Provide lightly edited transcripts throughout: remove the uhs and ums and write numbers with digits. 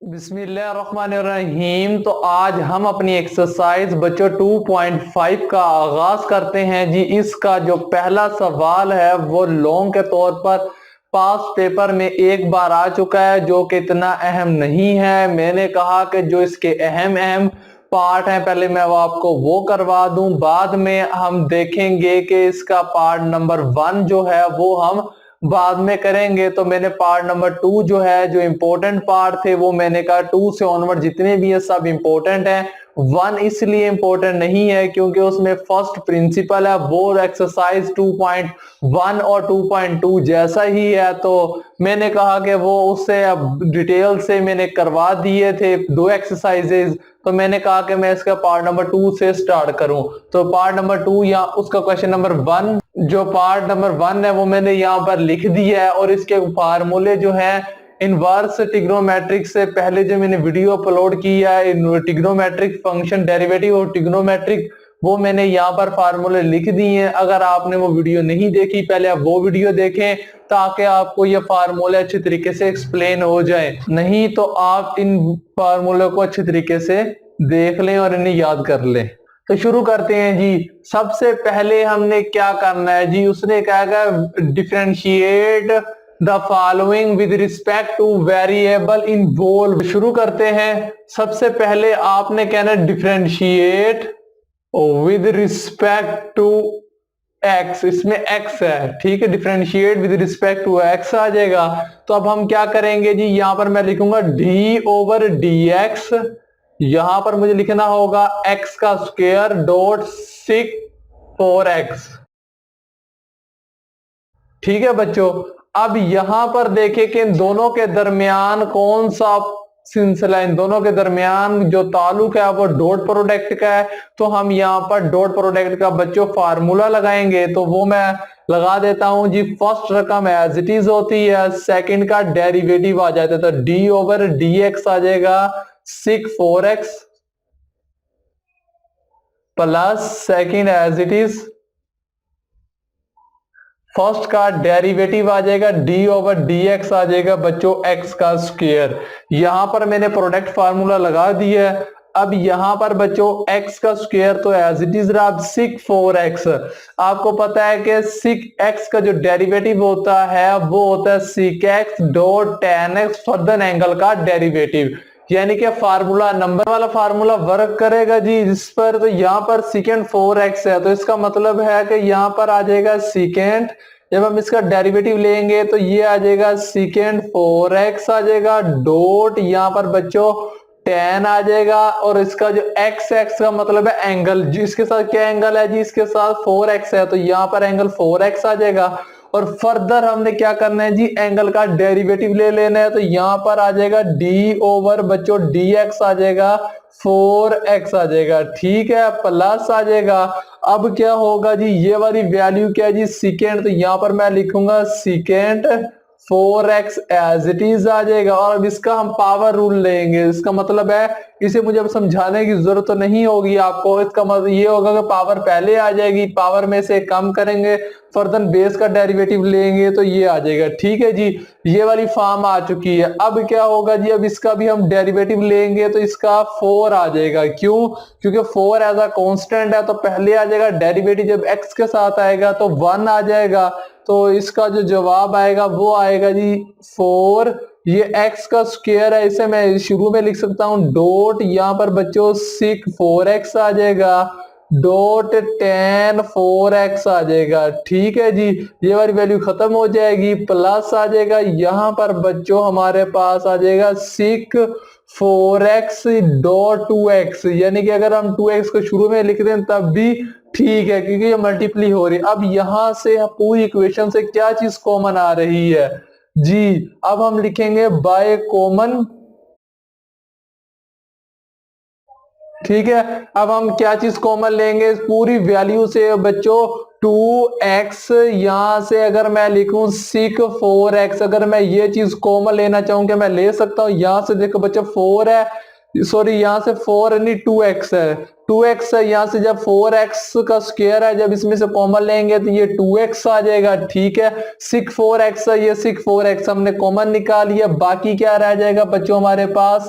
बिस्मिल्लाहिर्रहमानिर्रहीम। तो आज हम अपनी एक्सरसाइज बच्चों 2.5 का आगाज करते हैं जी। इसका जो पहला सवाल है वो लॉन्ग के तौर पर पास पेपर में एक बार आ चुका है, जो कि इतना अहम नहीं है। मैंने कहा कि जो इसके अहम अहम पार्ट हैं पहले मैं वो आपको वो करवा दूं, बाद में हम देखेंगे कि इसका पार्ट नंबर 1 जो है वो हम बाद में करेंगे। तो मैंने पार्ट नंबर 2 जो है, जो इंपॉर्टेंट पार्ट थे वो मैंने कहा 2 से ऑनवर्ड जितने भी है सब इंपॉर्टेंट हैं। 1 इसलिए इंपॉर्टेंट नहीं है क्योंकि उसमें फर्स्ट प्रिंसिपल है, वो एक्सरसाइज 2.1 और 2.2 जैसा ही है। तो मैंने कहा कि वो उससे अब डिटेल से मैंने करवा दिए थे 2 एक्सरसाइजेज। तो मैंने कहा कि मैं इसका पार्ट नंबर 2 से स्टार्ट करूं। तो पार्ट नंबर 2 या उसका क्वेश्चन नंबर 1, जो पार्ट नंबर 1 है वो मैंने यहाँ पर लिख दिया है। और इसके फार्मूले जो है इनवर्स ट्रिग्नोमेट्रिक से पहले जो मैंने वीडियो अपलोड किया है, ट्रिग्नोमेट्रिक फंक्शन डेरिवेटिव और ट्रिग्नोमेट्रिक, वो मैंने यहाँ पर फार्मूले लिख दिए हैं। अगर आपने वो वीडियो नहीं देखी पहले आप वो वीडियो देखें ताकि आपको ये फार्मूले अच्छी तरीके से एक्सप्लेन हो जाए, नहीं तो आप इन फार्मूले को अच्छी तरीके से देख लें और इन्हें याद कर लें। तो शुरू करते हैं जी। सबसे पहले हमने क्या करना है जी, उसने कहा differentiate the following with respect to variable involve. शुरू करते हैं। सबसे पहले आपने कहना differentiate with respect to x, इसमें एक्स है, ठीक है। Differentiate with respect to x आ जाएगा। तो अब हम क्या करेंगे जी, यहां पर मैं लिखूंगा डी ओवर डी एक्स। यहां पर मुझे लिखना होगा x का स्क्वायर डॉट 6 4x, ठीक है बच्चों। अब यहां पर देखें कि इन दोनों के दरमियान कौन सा सिलसिला, इन दोनों के दरमियान जो ताल्लुक है वो डॉट प्रोडक्ट का है। तो हम यहां पर डॉट प्रोडक्ट का बच्चों फार्मूला लगाएंगे। तो वो मैं लगा देता हूं जी। फर्स्ट रकम एज इट इज होती है, सेकंड का डेरिवेटिव आ जाता है, तो डी ओवर डी एक्स आ जाएगा 6 4x plus second as it is first का डेरिवेटिव आ जाएगा डी ओवर डी एक्स आ जाएगा बच्चों x का स्क्वायर। यहां पर मैंने प्रोडक्ट फार्मूला लगा दिया है। अब यहां पर बच्चों x का स्क्वायर तो एज इट इज रहा 6 4x। आपको पता है कि 6x का जो डेरिवेटिव होता है वो होता है sec x dot tan x further angle का डेरिवेटिव, यानी कि फार्मूला नंबर वाला फार्मूला वर्क करेगा जी इस पर। तो यहाँ पर सेकेंड 4x है, तो इसका मतलब है कि यहाँ पर आ जाएगा सेकेंड, जब हम इसका डेरिवेटिव लेंगे तो ये आ जाएगा सेकेंड 4x आ जाएगा डॉट यहाँ पर बच्चों tan आ जाएगा। और इसका जो x का मतलब है एंगल, जिसके साथ क्या एंगल है जी, इसके साथ 4x है, तो यहाँ पर एंगल 4x आ जाएगा। और फर्दर हमने क्या करना है जी, एंगल का डेरिवेटिव ले लेना है। तो यहां पर आ जाएगा डी ओवर बच्चों डी एक्स आ जाएगा 4x आ जाएगा, ठीक है, प्लस आ जाएगा। अब क्या होगा जी, ये वाली वैल्यू क्या है जी, सेकेंड, तो यहां पर मैं लिखूंगा second 4x as it is आ जाएगा। और अब इसका हम पावर रूल लेंगे। इसका मतलब है इसे मुझे अब समझाने की जरूरत तो नहीं होगी आपको। इसका मतलब ये होगा कि पावर पहले आ जाएगी, पावर में से कम करेंगे, फर्दर बेस का डेरिवेटिव लेंगे तो ये आ जाएगा, ठीक है जी। ये वाली फॉर्म आ चुकी है। अब क्या होगा जी, अब इसका भी हम डेरिवेटिव लेंगे तो इसका 4 आ जाएगा। क्यों? क्योंकि 4 एज अ कांस्टेंट है, तो पहले आ जाएगा डेरिवेटिव, जब x के साथ आएगा तो 1 आ जाएगा। तो इसका जो जवाब आएगा वो आएगा जी 4। ये x का स्क्वायर है, इसे मैं शुरू में लिख सकता हूं डॉट यहाँ पर बच्चों 6 4x आ जाएगा डॉट tan 4x आ जाएगा, ठीक है जी। ये वाली वैल्यू खत्म हो जाएगी, प्लस आ जाएगा यहाँ पर बच्चों हमारे पास आ जाएगा 6 4x डॉट 2x, यानी कि अगर हम 2x को शुरू में लिख दें तब भी ठीक है क्योंकि ये मल्टीप्ली हो रही है। अब यहां से पूरी इक्वेशन से क्या चीज कॉमन आ रही है जी, अब हम लिखेंगे बाय कॉमन, ठीक है। अब हम क्या चीज कॉमन लेंगे पूरी वैल्यू से बच्चों 2x, यहां से अगर मैं लिखूं 6 4x, अगर मैं ये चीज कॉमन लेना चाहूं कि मैं ले सकता हूं। यहां से देखो बच्चों 4 है, सॉरी यहां से 4 नहीं 2x है, 2x है, यहाँ से जब 4x का स्क्वायर है, जब इसमें से कॉमन लेंगे तो ये 2x आ जाएगा, ठीक है। सिक 4x है, ये सिक 4x हमने कॉमन निकाल लिया, बाकी क्या रह जाएगा बच्चों हमारे पास,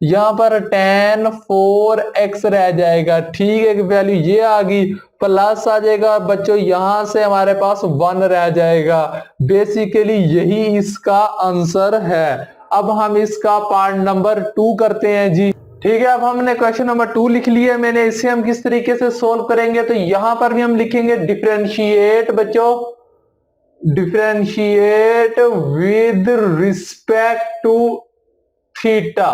यहाँ पर tan 4x रह जाएगा, ठीक है। वैल्यू ये आ गई, प्लस आ जाएगा बच्चों, यहां से हमारे पास 1 रह जाएगा। बेसिकली यही इसका आंसर है। अब हम इसका पार्ट नंबर 2 करते हैं जी, ठीक है। अब हमने क्वेश्चन नंबर 2 लिख लिया मैंने, इसे हम किस तरीके से सोल्व करेंगे, तो यहां पर भी हम लिखेंगे डिफरेंशिएट बच्चों, differentiate with respect to theta,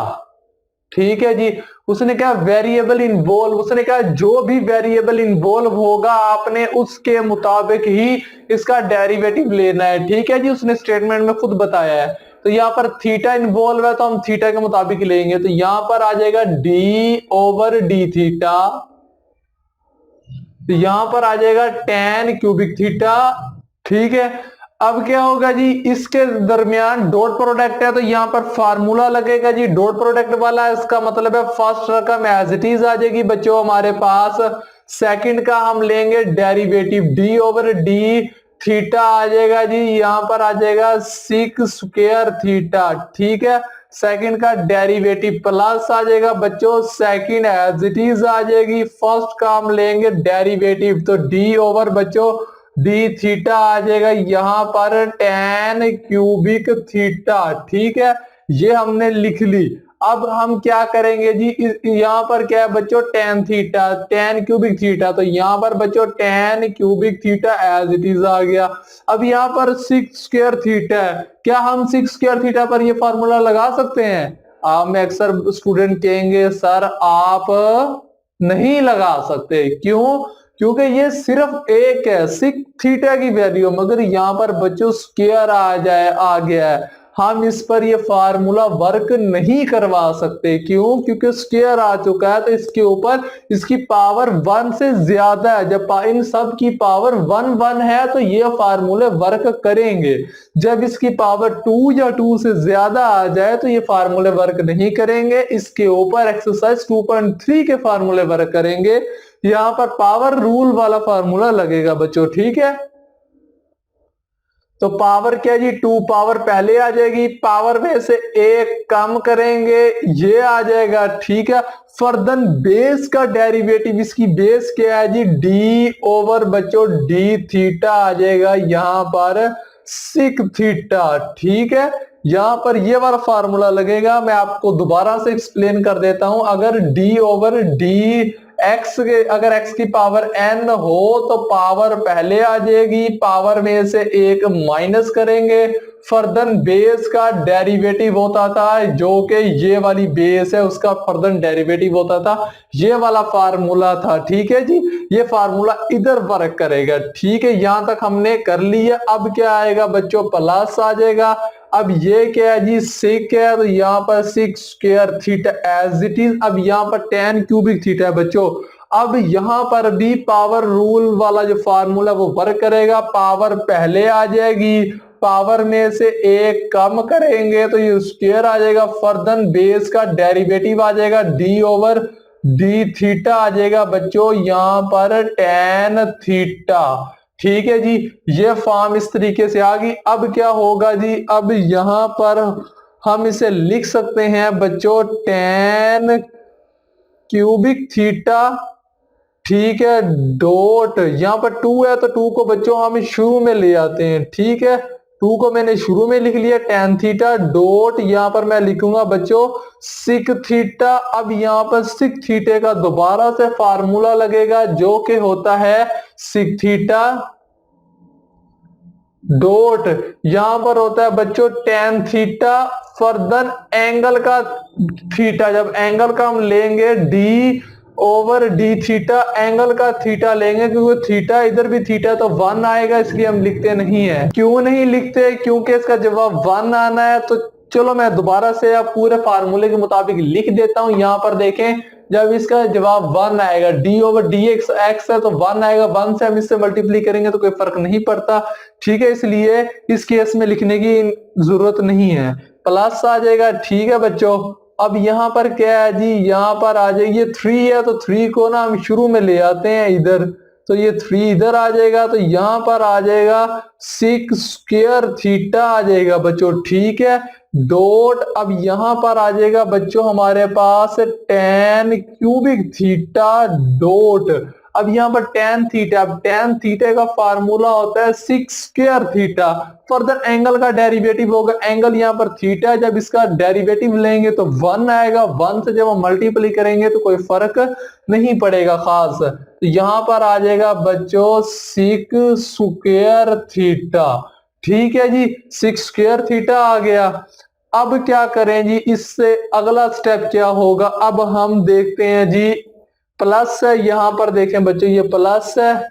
ठीक है जी। उसने कहा वेरिएबल इन्वॉल्व, उसने कहा जो भी वेरिएबल इन्वॉल्व होगा आपने उसके मुताबिक ही इसका डेरिवेटिव लेना है, ठीक है जी। उसने स्टेटमेंट में खुद बताया है। तो यहाँ पर थीटा इन्वॉल्व है तो हम थीटा के मुताबिक लेंगे, तो यहां पर आ जाएगा d/d थीटा, तो यहां पर आ जाएगा tan क्यूबिक थीटा, ठीक है। अब क्या होगा जी, इसके दरमियान डॉट प्रोडक्ट है तो यहां पर फार्मूला लगेगा जी, डॉट प्रोडक्ट वाला, इसका मतलब है फर्स्ट रकम एज इट इज आ जाएगी बच्चों हमारे पास। सेकंड का हम लेंगे डेरिवेटिव d/d थीटा आ जाएगा जी, यहां पर आ जाएगा सिक स्क्वायर थीटा, ठीक है। सेकंड का डेरिवेटिव प्लस आ जाएगा बच्चों, सेकंड एज इट इज आ जाएगी। फर्स्ट का हम लेंगे डेरिवेटिव, तो d/बच्चों डी थीटा आ जाएगा, यहां पर tan क्यूबिक थीटा, ठीक है। ये हमने लिख ली। अब हम क्या करेंगे जी, यहां पर क्या है बच्चों tan theta, tan cubic theta, तो यहां पर बच्चों tan cubic theta as it is आ गया। अब यहां पर सिक्स स्क्वायर थीटा है, क्या हम सिक्स स्क्वायर थीटा पर ये फॉर्मूला लगा सकते हैं? आप में अक्सर स्टूडेंट कहेंगे सर आप नहीं लगा सकते, क्यों? क्योंकि ये सिर्फ एक है सिक थीटा की वैल्यू, मगर यहां पर बच्चों स्क्वायर आ गया है, हम इस पर ये फार्मूला वर्क नहीं करवा सकते, क्यों? क्योंकि स्क्वायर आ चुका है, तो इसके ऊपर इसकी पावर 1 से ज्यादा है। जब इन सब की पावर 1 है तो ये फार्मूले वर्क करेंगे। जब इसकी पावर 2 या 2 से ज्यादा आ जाए तो ये फार्मूले वर्क नहीं करेंगे। इसके ऊपर एक्सरसाइज 2.3 के फार्मूले वर्क करेंगे। यहां पर पावर रूल वाला फार्मूला लगेगा बच्चों, ठीक है। तो पावर क्या जी, 2 पावर पहले आ जाएगी, पावर में से एक कम करेंगे, ये आ जाएगा, ठीक है। फर्दन बेस का डेरिवेटिव, इसकी बेस क्या है जी, d/बच्चों d थीटा आ जाएगा, यहां पर सिक थीटा, ठीक है। यहां पर ये वाला फार्मूला लगेगा, मैं आपको दोबारा से एक्सप्लेन कर देता हूं। अगर d/d x के, अगर x की पावर n हो तो पावर पहले आ जाएगी, पावर में से एक माइनस करेंगे, फर्दन बेस का डेरिवेटिव होता था, जो कि ये वाली बेस है उसका फर्दन डेरिवेटिव होता था, ये वाला फार्मूला था, ठीक है जी। ये फार्मूला इधर वर्क करेगा, ठीक है। यहां तक हमने कर लिया। अब क्या आएगा बच्चों, प्लस आ जाएगा। अब ये क्या है जी, सिक है, तो यहाँ पर six square theta as it is. अब यहाँ पर tan क्यूबिक थीटा है बच्चों। अब यहां पर भी पावर रूल वाला जो फार्मूला वो वर्क करेगा, पावर पहले आ जाएगी, पावर में से एक कम करेंगे तो ये स्क्वायर आ जाएगा, फर्दन बेस का डेरिवेटिव आ जाएगा, d/d थीटा आ जाएगा बच्चों, यहां पर tan थीटा, ठीक है जी। ये फॉर्म इस तरीके से आ गई। अब क्या होगा जी, अब यहां पर हम इसे लिख सकते हैं बच्चों tan क्यूबिक थीटा, ठीक है, डॉट यहां पर 2 है तो 2 को बच्चों हम शुरू में ले आते हैं, ठीक है। 2 को मैंने शुरू में लिख लिया, tan थीटा डॉट यहां पर मैं लिखूंगा बच्चों सिक थीटा। अब यहां पर सिक थीटे का दोबारा से फार्मूला लगेगा, जो कि होता है सिक थीटा डॉट यहां पर होता है बच्चों tan थीटा, फर्दर एंगल का थीटा, जब एंगल का हम लेंगे d/d थीटा, एंगल का थीटा लेंगे, क्योंकि थीटा इधर भी थीटा तो 1 आएगा, इसलिए हम लिखते नहीं है। क्यों नहीं लिखते? क्योंकि इसका जवाब 1 आना है। तो चलो मैं दोबारा से अब पूरे फार्मूले के मुताबिक लिख देता हूं। यहां पर देखें, जब इसका जवाब 1 आएगा, d/dx x है तो 1 आएगा, 1 से हम इससे मल्टीप्लाई करेंगे तो कोई फर्क नहीं पड़ता, ठीक है। इसलिए इस केस में लिखने की जरूरत नहीं है, प्लस आ जाएगा, ठीक है बच्चों। अब यहाँ पर क्या है जी, यहाँ पर आ जाए, ये 3 है तो 3 को ना हम शुरू में ले आते हैं इधर, तो ये 3 इधर आ जाएगा, तो यहाँ पर आ जाएगा 6 स्क्वायर थीटा आ जाएगा बच्चों, ठीक है। डॉट, अब यहाँ पर आ जाएगा बच्चों हमारे पास tan क्यूबिक थीटा डॉट। अब यहाँ पर tan थीटा, अब tan थीटा का फार्मूला होता है 6 स्क्वायर थीटा। फर्दर एंगल का डेरिवेटिव होगा, एंगल यहाँ पर थीटा है, जब इसका डेरिवेटिव लेंगे तो 1 आएगा, 1 से जब हम मल्टीप्लाई करेंगे तो कोई फर्क नहीं पड़ेगा खास। तो यहाँ पर आ जाएगा बच्चों 6 स्क्वायर थीटा, ठीक है जी, 6 स्क्वायर थीटा आ गया। अब क्या करें जी, इससे अगला स्टेप क्या होगा, अब हम देखते हैं जी, प्लस है, यहां पर देखें बच्चों ये प्लस है,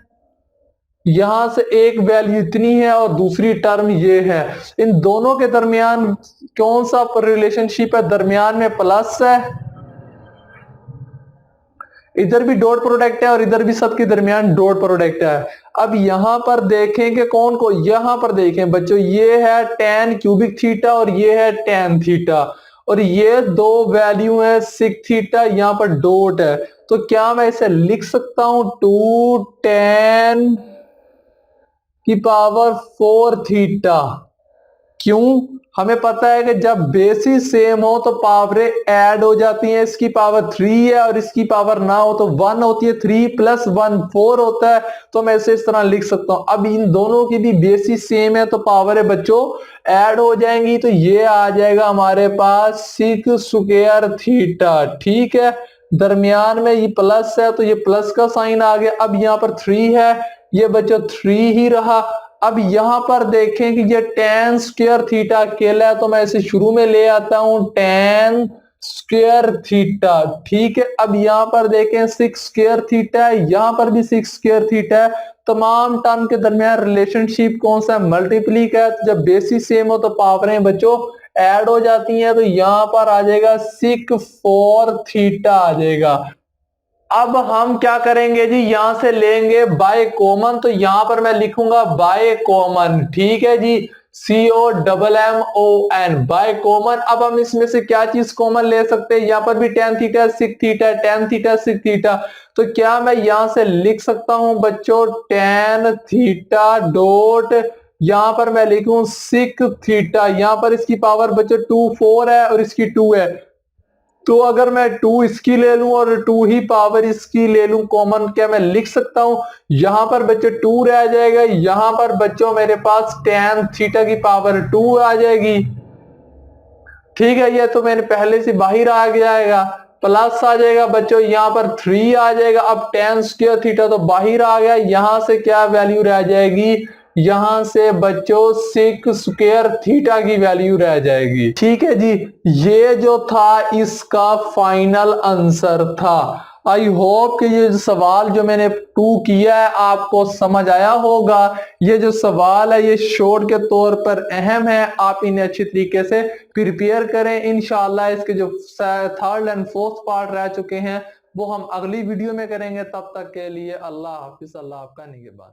यहां से एक वैल्यू इतनी है और दूसरी टर्म ये है, इन दोनों के दरमियान कौन सा रिलेशनशिप है, दरमियान में प्लस है, इधर भी डॉट प्रोडक्ट है और इधर भी सबके दरमियान डॉट प्रोडक्ट है। अब यहां पर देखें कि कौन को, यहां पर देखें बच्चों ये है tan क्यूबिक थीटा और ये है tan थीटा, और ये दो वैल्यू है सिक थीटा, यहां पर डॉट है, तो क्या मैं इसे लिख सकता हूं 2 tan की पावर 4 थीटा। क्यों, हमें पता है कि जब बेसिस सेम हो तो पावरें ऐड हो जाती हैं, इसकी पावर 3 है और इसकी पावर ना हो तो 1 होती है, 3 + 1 4 होता है, तो मैं इसे इस तरह लिख सकता हूं। अब इन दोनों की भी बेसिस सेम है तो पावरें बच्चों ऐड हो जाएंगी, तो ये आ जाएगा हमारे पास 6 स्क्वायर थीटा, ठीक है। दरमियान में ये प्लस है तो ये प्लस का साइन आ गया, अब यहाँ पर 3 है, ये बच्चों 3 ही रहा। अब यहां पर देखें कि ये tan स्क्वायर थीटा अकेला है, तो मैं इसे शुरू में ले आता हूं tan स्क्वायर थीटा, ठीक है। अब यहां पर देखें 6 स्क्वायर थीटा है, यहां पर भी 6 स्क्वायर थीटा है, तमाम टर्म के दरमियान रिलेशनशिप कौन सा है, मल्टीप्ली का है, तो जब बेसिस सेम हो तो पावरें बच्चों ऐड हो जाती हैं, तो यहां पर आ जाएगा 6 4 थीटा आ जाएगा। अब हम क्या करेंगे जी, यहां से लेंगे बाय कॉमन, तो यहां पर मैं लिखूंगा बाय कॉमन, ठीक है जी, COMMON बाय कॉमन। अब हम इसमें से क्या चीज कॉमन ले सकते हैं, यहां पर भी tan थीटा सिक थीटा, tan थीटा सिक थीटा, तो क्या मैं यहां से लिख सकता हूं बच्चों tan थीटा डॉट, यहां पर मैं लिखूं सिक थीटा, यहां पर इसकी पावर बच्चों 2 4 है और इसकी 2 है, तो अगर मैं 2 इसकी ले लूं और 2 ही पावर इसकी ले लूं कॉमन, क्या मैं लिख सकता हूं, यहां पर बच्चों 2 रह जाएगा, यहां पर बच्चों मेरे पास tan थीटा की पावर 2 आ जाएगी, ठीक है। ये तो मैंने पहले से बाहर आ जाएगा, प्लस आ जाएगा बच्चों, यहां पर 3 आ जाएगा, अब tan स्क्वायर थीटा तो बाहर आ गया, यहां से क्या वैल्यू रह जाएगी, यहां से बच्चों 6 स्क्वायर थीटा की वैल्यू रह जाएगी, ठीक है जी। ये जो था इसका फाइनल आंसर था। आई होप कि ये जो सवाल जो मैंने 2 किया है आपको समझ आया होगा। ये जो सवाल है ये शॉर्ट के तौर पर अहम है, आप इन्हें अच्छी तरीके से प्रिपेयर करें। इंशाल्लाह इसके जो 3rd एंड 4th पार्ट रह चुके हैं वो हम अगली वीडियो में करेंगे। तब तक के लिए अल्लाह हाफिज, अल्लाह आपका निगहबान।